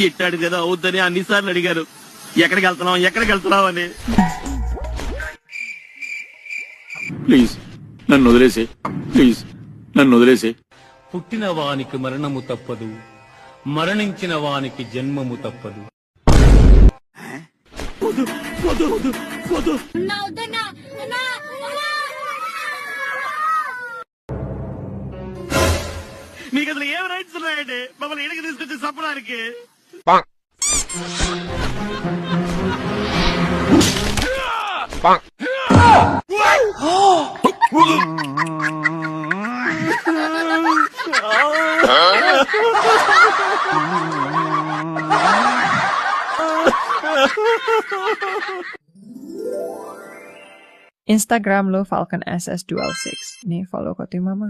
ఇట్టాడు కదా అవుద్దని అన్నిసార్లు అడిగారు. ఎక్కడికి వెళ్తున్నావు అని. ప్లీజ్ నన్ను వదిలేసే. పుట్టిన వానికి మరణము తప్పదు, మరణించిన వానికి జన్మము తప్పదు. మీకు అసలు ఏం రైట్స్ ఉన్నాయండి మమ్మల్ని ఇంటికి తీసుకొచ్చి చంపడానికి? Instagram lo Falcon SS26. Ni follow ko ti mama.